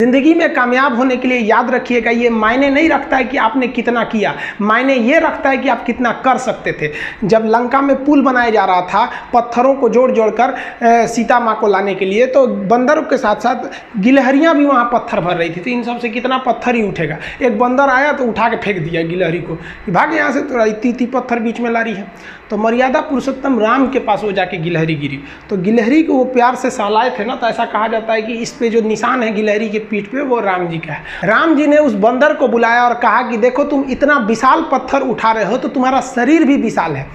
जिंदगी में कामयाब होने के लिए याद रखिएगा, ये मायने नहीं रखता है कि आपने कितना किया, मायने ये रखता है कि आप कितना कर सकते थे। जब लंका में पुल बनाया जा रहा था पत्थरों को जोड़ जोड़ कर सीता माँ को लाने के लिए, तो बंदरों के साथ साथ गिलहरियाँ भी वहाँ पत्थर भर रही थी। तो इन सब से कितना पत्थर ही उठेगा। एक बंदर आया तो उठा के फेंक दिया गिलहरी को, भाग यहाँ से, तो इतनी पत्थर बीच में ला रही है। तो मर्यादा पुरुषोत्तम राम के पास वो जाके गिलहरी गिरी, तो गिलहरी को वो प्यार से सहलाए थे ना, तो ऐसा कहा जाता है कि इस पे जो निशान है गिलहरी के पीठ पे वो राम जी का है। राम जी ने उस बंदर को बुलाया और कहा कि देखो तुम इतना विशाल पत्थर उठा रहे हो तो तुम्हारा शरीर भी विशाल है,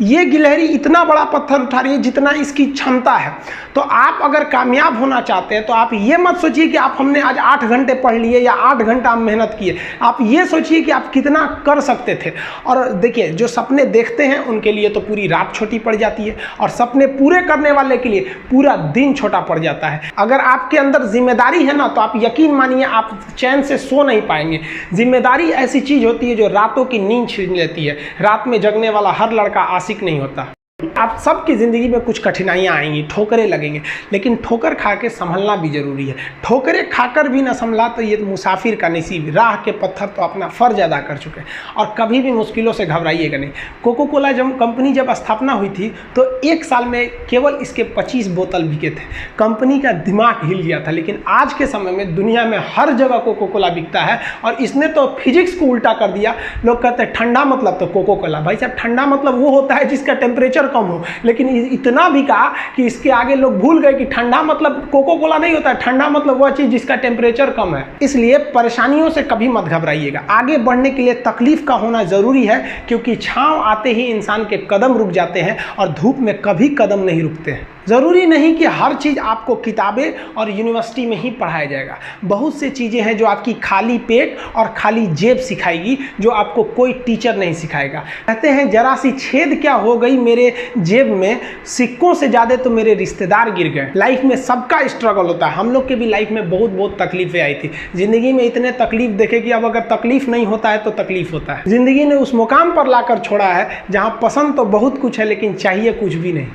ये गिलहरी इतना बड़ा पत्थर उठा रही है जितना इसकी क्षमता है। तो आप अगर कामयाब होना चाहते हैं तो आप ये मत सोचिए कि आप हमने आज 8 घंटे पढ़ लिए या 8 घंटा मेहनत किए, आप ये सोचिए कि आप कितना कर सकते थे। और देखिए जो सपने देखते हैं उनके लिए तो पूरी रात छोटी पड़ जाती है, और सपने पूरे करने वाले के लिए पूरा दिन छोटा पड़ जाता है। अगर आपके अंदर जिम्मेदारी है ना, तो आप यकीन मानिए आप चैन से सो नहीं पाएंगे। जिम्मेदारी ऐसी चीज होती है जो रातों की नींद छीन लेती है। रात में जगने वाला हर लड़का आशिक नहीं होता। आप सबकी ज़िंदगी में कुछ कठिनाइयाँ आएंगी, ठोकरें लगेंगे, लेकिन ठोकर खा के संभलना भी जरूरी है। ठोकरें खाकर भी ना संभला तो ये मुसाफिर का नसीब। राह के पत्थर तो अपना फ़र्ज अदा कर चुके हैं, और कभी भी मुश्किलों से घबराइएगा नहीं। कोको कोला कंपनी जब स्थापना हुई थी तो 1 साल में केवल इसके 25 बोतल बिके थे। कंपनी का दिमाग हिल गया था। लेकिन आज के समय में दुनिया में हर जगह कोको कोला बिकता है, और इसने तो फिजिक्स को उल्टा कर दिया। लोग कहते हैं ठंडा मतलब तो कोको कोला। भाई साहब, ठंडा मतलब वो होता है जिसका टेम्परेचर कम हो, लेकिन इतना भी कहा कि इसके आगे लोग भूल गए कि ठंडा मतलब कोको कोला नहीं होता है। ठंडा मतलब वह चीज जिसका टेम्परेचर कम है। इसलिए परेशानियों से कभी मत घबराइएगा। आगे बढ़ने के लिए तकलीफ का होना जरूरी है, क्योंकि छांव आते ही इंसान के कदम रुक जाते हैं और धूप में कभी कदम नहीं रुकते हैं। ज़रूरी नहीं कि हर चीज़ आपको किताबें और यूनिवर्सिटी में ही पढ़ाया जाएगा। बहुत से चीज़ें हैं जो आपकी खाली पेट और खाली जेब सिखाएगी, जो आपको कोई टीचर नहीं सिखाएगा। कहते हैं जरा सी छेद क्या हो गई मेरे जेब में, सिक्कों से ज़्यादा तो मेरे रिश्तेदार गिर गए। लाइफ में सबका स्ट्रगल होता है। हम लोग के भी लाइफ में बहुत तकलीफें आई थी। ज़िंदगी में इतने तकलीफ देखे कि अब अगर तकलीफ नहीं होता है तो तकलीफ होता है। ज़िंदगी ने उस मुकाम पर लाकर छोड़ा है जहाँ पसंद तो बहुत कुछ है लेकिन चाहिए कुछ भी नहीं।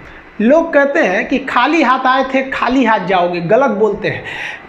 लोग कहते हैं कि खाली हाथ आए थे खाली हाथ जाओगे, गलत बोलते हैं।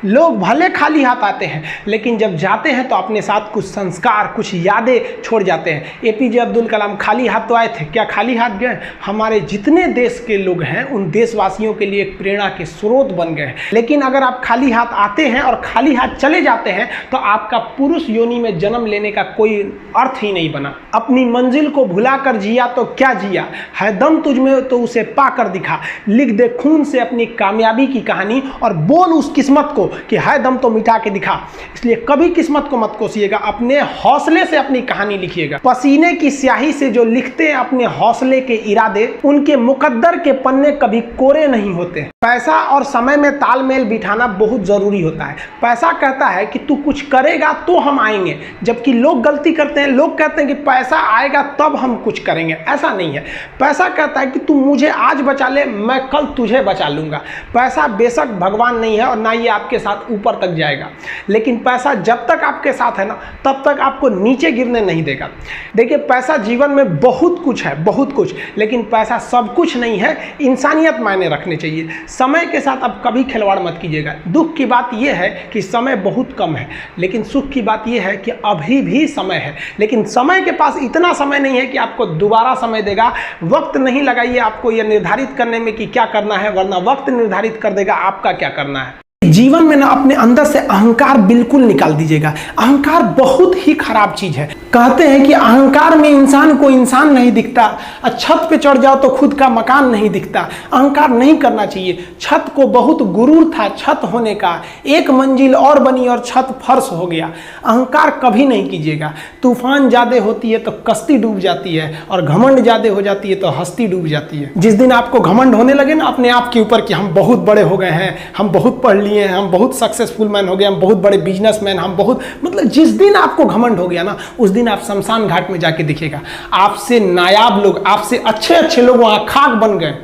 लोग भले खाली हाथ आते हैं, लेकिन जब जाते हैं तो अपने साथ कुछ संस्कार, कुछ यादें छोड़ जाते हैं। एपीजे अब्दुल कलाम खाली हाथ तो आए थे, क्या खाली हाथ गए? हमारे जितने देश के लोग हैं उन देशवासियों के लिए एक प्रेरणा के स्रोत बन गए हैं। लेकिन अगर आप खाली हाथ आते हैं और खाली हाथ चले जाते हैं तो आपका पुरुष योनि में जन्म लेने का कोई अर्थ ही नहीं बना। अपनी मंजिल को भुला कर जिया तो क्या जिया, है दम तुझ में तो उसे पाकर दिखा। लिख दे खून से अपनी कामयाबी की कहानी और बोल उस किस्मत को कि है दम तो मिटा के दिखा। इसलिए कभी किस्मत को मत कोसिएगा, अपने हौसले से अपनी कहानी लिखिएगा। पसीने की स्याही से जो लिखते हैं अपने हौसले के इरादे, उनके मुकद्दर के पन्ने कभी कोरे नहीं होते। पैसा और समय में तालमेल बिठाना बहुत जरूरी होता है। पैसा कहता है कि तू कुछ करेगा तो हम आएंगे, जबकि लोग गलती करते हैं। लोग कहते हैं कि पैसा आएगा तब हम कुछ करेंगे। ऐसा नहीं है। पैसा कहता है कि तू मुझे आज बचा ले, मैं कल तुझे बचा लूंगा। पैसा बेशक भगवान नहीं है और ना ये आपके साथ ऊपर तक जाएगा, लेकिन पैसा जब तक आपके साथ है ना, तब तक आपको नीचे गिरने नहीं देगा। देखिए, पैसा जीवन में बहुत कुछ है, बहुत कुछ, लेकिन पैसा सब कुछ नहीं है। इंसानियत मायने रखने चाहिए। समय के साथ आप कभी खिलवाड़ मत कीजिएगा। दुख की बात यह है कि समय बहुत कम है, लेकिन सुख की बात यह है कि अभी भी समय है। लेकिन समय के पास इतना समय नहीं है कि आपको दोबारा समय देगा। वक्त नहीं लगाइए आपको यह निर्धारित करने में कि क्या करना है, वरना वक्त निर्धारित कर देगा आपका क्या करना है। जीवन में ना अपने अंदर से अहंकार बिल्कुल निकाल दीजिएगा। अहंकार बहुत ही खराब चीज है। कहते हैं कि अहंकार में इंसान को इंसान नहीं दिखता, छत पे चढ़ जाओ तो खुद का मकान नहीं दिखता। अहंकार नहीं करना चाहिए। छत को बहुत गुरूर था छत होने का, एक मंजिल और बनी और छत फर्श हो गया। अहंकार कभी नहीं कीजिएगा। तूफान ज्यादा होती है तो कश्ती डूब जाती है, और घमंड ज्यादा हो जाती है तो हस्ती डूब जाती है। जिस दिन आपको घमंड होने लगे ना अपने आप के ऊपर कि हम बहुत बड़े हो गए हैं, हम बहुत पढ़ लिए हैं, हम बहुत सक्सेसफुल मैन हो गए, हम बहुत बड़े बिजनेसमैन, हम बहुत, मतलब जिस दिन आपको घमंड हो गया ना, उस दिन आप शमशान घाट में जाके दिखेगा आपसे नायाब लोग, आपसे अच्छे अच्छे लोग वहां खाक बन गए।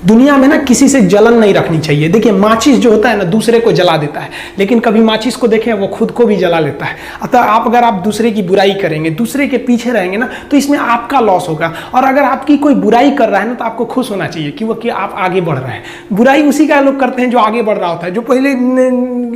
दुनिया में ना किसी से जलन नहीं रखनी चाहिए। देखिए माचिस जो होता है ना दूसरे को जला देता है, लेकिन कभी माचिस को देखें वो खुद को भी जला लेता है। अतः अगर आप दूसरे की बुराई करेंगे, दूसरे के पीछे रहेंगे ना, तो इसमें आपका लॉस होगा। और अगर आपकी कोई बुराई कर रहा है ना, तो आपको खुश होना चाहिए कि आप आगे बढ़ रहे हैं। बुराई उसी का लोग करते हैं जो आगे बढ़ रहा होता है, जो पहले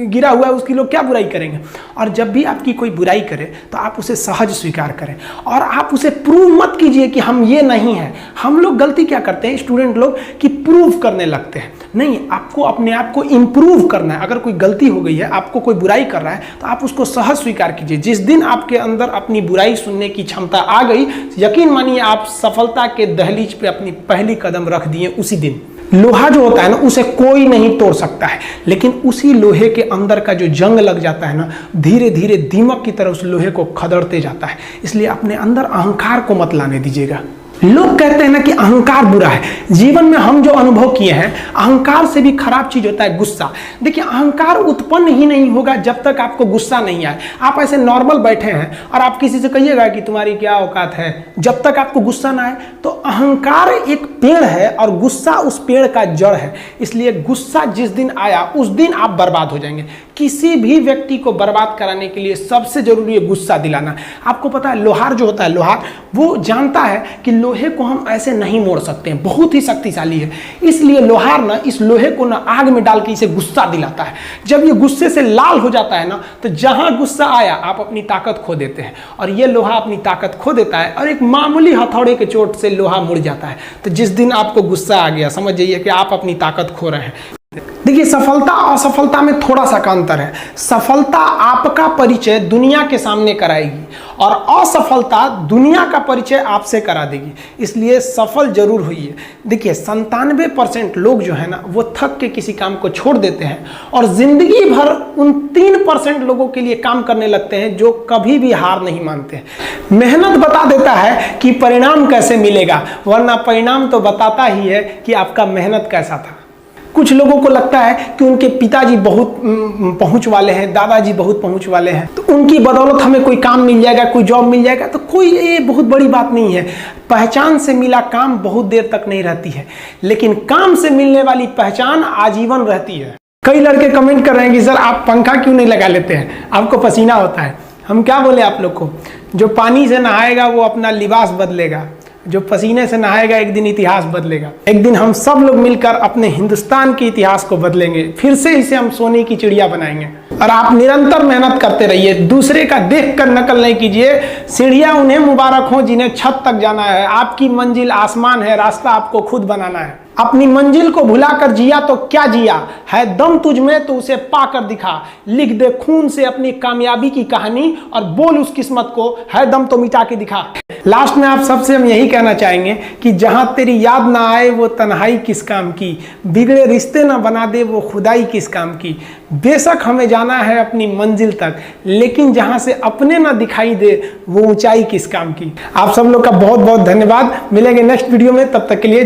गिरा हुआ है उसकी लोग क्या बुराई करेंगे। और जब भी आपकी कोई बुराई करे तो आप उसे सहज स्वीकार करें, और आप उसे प्रूव मत कीजिए कि हम ये नहीं हैं। हम लोग गलती क्या करते हैं स्टूडेंट लोग, कि प्रूव करने लगते हैं। नहीं, आपको अपने आप को इंप्रूव करना है। अगर कोई गलती हो गई है, आपको कोई बुराई कर रहा है, तो आप उसको सहज स्वीकार कीजिए। जिस दिन आपके अंदर अपनी बुराई सुनने की क्षमता आ गई, यकीन मानिए आप सफलता के दहलीज पे अपनी पहली कदम रख दिए उसी दिन। लोहा जो होता है ना, उसे कोई नहीं तोड़ सकता है, लेकिन उसी लोहे के अंदर का जो जंग लग जाता है ना, धीरे धीरे दीमक की तरह उस लोहे को खदड़ते जाता है। इसलिए अपने अंदर अहंकार को मत लाने दीजिएगा। लोग कहते हैं ना कि अहंकार बुरा है। जीवन में हम जो अनुभव किए हैं, अहंकार से भी खराब चीज होता है गुस्सा। देखिए अहंकार उत्पन्न ही नहीं होगा जब तक आपको गुस्सा नहीं आए। आप ऐसे नॉर्मल बैठे हैं और आप किसी से कहिएगा कि तुम्हारी क्या औकात है, जब तक आपको गुस्सा ना आए। तो अहंकार एक पेड़ है और गुस्सा उस पेड़ का जड़ है। इसलिए गुस्सा जिस दिन आया उस दिन आप बर्बाद हो जाएंगे। किसी भी व्यक्ति को बर्बाद कराने के लिए सबसे जरूरी है गुस्सा दिलाना। आपको पता है लोहार जो होता है, लोहार वो जानता है कि लोहे को हम ऐसे नहीं मोड़ सकते हैं, बहुत ही शक्तिशाली है। इसलिए लोहार ना इस लोहे को ना आग में डाल के इसे गुस्सा दिलाता है। जब ये गुस्से से लाल हो जाता है ना, तो जहां गुस्सा आया आप अपनी ताकत खो देते हैं, और ये लोहा अपनी ताकत खो देता है और एक मामूली हथौड़े के चोट से लोहा मुड़ जाता है। तो जिस दिन आपको गुस्सा आ गया, समझ जाइए कि आप अपनी ताकत खो रहे हैं। देखिए सफलता और असफलता में थोड़ा सा का अंतर है। सफलता आपका परिचय दुनिया के सामने कराएगी और असफलता दुनिया का परिचय आपसे करा देगी। इसलिए सफल जरूर होइए। देखिए 97% लोग जो है ना, वो थक के किसी काम को छोड़ देते हैं और जिंदगी भर उन 3% लोगों के लिए काम करने लगते हैं जो कभी भी हार नहीं मानते। मेहनत बता देता है कि परिणाम कैसे मिलेगा, वरना परिणाम तो बताता ही है कि आपका मेहनत कैसा था। कुछ लोगों को लगता है कि उनके पिताजी बहुत पहुंच वाले हैं, दादाजी बहुत पहुंच वाले हैं, तो उनकी बदौलत हमें कोई काम मिल जाएगा, कोई जॉब मिल जाएगा। तो कोई ये बहुत बड़ी बात नहीं है। पहचान से मिला काम बहुत देर तक नहीं रहती है, लेकिन काम से मिलने वाली पहचान आजीवन रहती है। कई लड़के कमेंट कर रहे हैं कि सर आप पंखा क्यों नहीं लगा लेते हैं, आपको पसीना होता है। हम क्या बोले आप लोग को, जो पानी से नहाएगा वो अपना लिबास बदलेगा, जो पसीने से नहाएगा एक दिन इतिहास बदलेगा। एक दिन हम सब लोग मिलकर अपने हिंदुस्तान के इतिहास को बदलेंगे, फिर से इसे हम सोने की चिड़िया बनाएंगे। और आप निरंतर मेहनत करते रहिए, दूसरे का देखकर नकल नहीं कीजिए। सीढ़ियां उन्हें मुबारक हो जिन्हें छत तक जाना है। आपकी मंजिल आसमान है, रास्ता आपको खुद बनाना है। अपनी मंजिल को भुलाकर जिया तो क्या जिया, है दम तुझ में तो उसे पाकर दिखा। लिख दे खून से अपनी कामयाबी की कहानी और बोल उस किस्मत को, है दम तो मिटा के दिखा। लास्ट में आप सबसे हम यही कहना चाहेंगे कि जहां तेरी याद ना आए वो तन्हाई किस काम की, बिगड़े रिश्ते ना बना दे वो खुदाई किस काम की। बेशक हमें जाना है अपनी मंजिल तक, लेकिन जहां से अपने ना दिखाई दे वो ऊंचाई किस काम की। आप सब लोग का बहुत बहुत धन्यवाद। मिलेंगे नेक्स्ट वीडियो में, तब तक के लिए